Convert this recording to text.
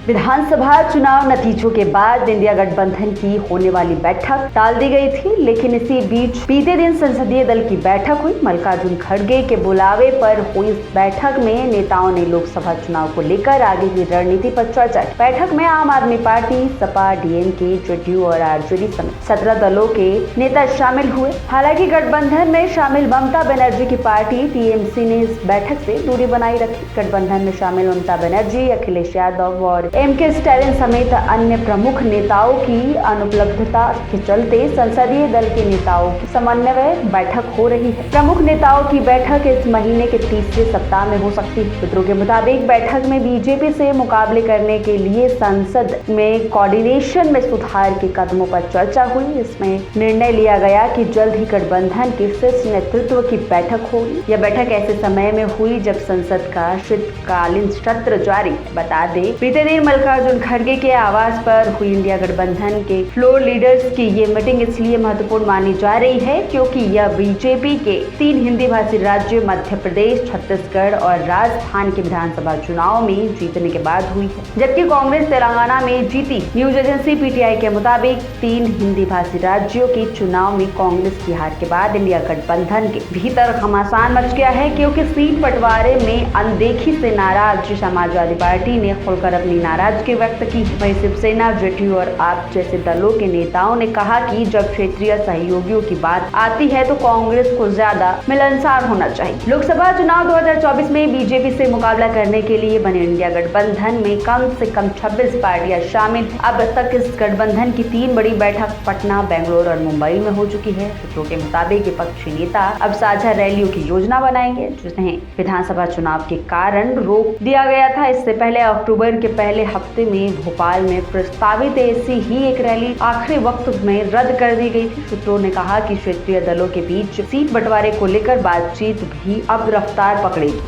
विधानसभा चुनाव नतीजों के बाद इंडिया गठबंधन की होने वाली बैठक टाल दी गई थी, लेकिन इसी बीच बीते दिन संसदीय दल की बैठक हुई। मल्लिकार्जुन खड़गे के बुलावे पर हुई इस बैठक में नेताओं ने लोकसभा चुनाव को लेकर आगे की रणनीति पर चर्चा की। बैठक में आम आदमी पार्टी, सपा, डीएमके, जेडीयू और आरजेडी समेत 17 दलों के नेता शामिल हुए। हालांकि गठबंधन में शामिल ममता बनर्जी की पार्टी टीएमसी ने इस बैठक से दूरी बनाई रखी। गठबंधन में शामिल ममता बनर्जी, अखिलेश यादव और एमके स्टालिन समेत अन्य प्रमुख नेताओं की अनुपलब्धता के चलते संसदीय दल के नेताओं की समन्वय बैठक हो रही है। प्रमुख नेताओं की बैठक इस महीने के तीसरे सप्ताह में हो सकती है। सूत्रों के मुताबिक बैठक में बीजेपी से मुकाबले करने के लिए संसद में कोऑर्डिनेशन में सुधार के कदमों पर चर्चा हुई। इसमें निर्णय लिया गया कि जल्द ही गठबंधन के शीर्ष नेतृत्व की बैठक होगी। यह बैठक ऐसे समय में हुई जब संसद का शीतकालीन सत्र जारी है। बता दें, बीते दिन मल्लिकार्जुन खड़गे के आवास पर हुई इंडिया गठबंधन के फ्लोर लीडर्स की ये मीटिंग इसलिए महत्वपूर्ण मानी जा रही है क्योंकि यह बीजेपी के 3 हिंदी भाषी राज्य मध्य प्रदेश, छत्तीसगढ़ और राजस्थान के विधानसभा चुनाव में जीतने के बाद हुई है, जबकि कांग्रेस तेलंगाना में जीती। न्यूज एजेंसी पीटीआई के मुताबिक 3 हिंदी भाषी राज्यों के चुनाव में कांग्रेस की हार के बाद इंडिया गठबंधन के भीतर घमासान मच गया है, क्योंकि सीट बंटवारे में अनदेखी से नाराज समाजवादी पार्टी ने खुलकर अपनी नाराजगी व्यक्त की। वहीं शिवसेना, जेडीयू और आप जैसे दलों के नेताओं ने कहा कि जब क्षेत्रीय सहयोगियों की बात आती है तो कांग्रेस को ज्यादा मिलनसार होना चाहिए। लोकसभा चुनाव 2024 में बीजेपी से मुकाबला करने के लिए बने इंडिया गठबंधन में कम से कम 26 पार्टियां शामिल। अब तक इस गठबंधन की 3 बड़ी बैठक पटना, बेंगलुरु और मुंबई में हो चुकी है। सूत्रों के मुताबिक विपक्षी नेता अब साझा रैलियों की योजना बनाएंगे, जिन्हें विधानसभा चुनाव के कारण रोक दिया गया था। इससे पहले अक्टूबर के पहले हफ्ते में भोपाल में प्रस्तावित ऐसी ही एक रैली आखिरी वक्त में रद्द कर दी गई थी। सूत्रों ने कहा कि क्षेत्रीय दलों के बीच सीट बंटवारे को लेकर बातचीत भी अब रफ्तार पकड़ेगी।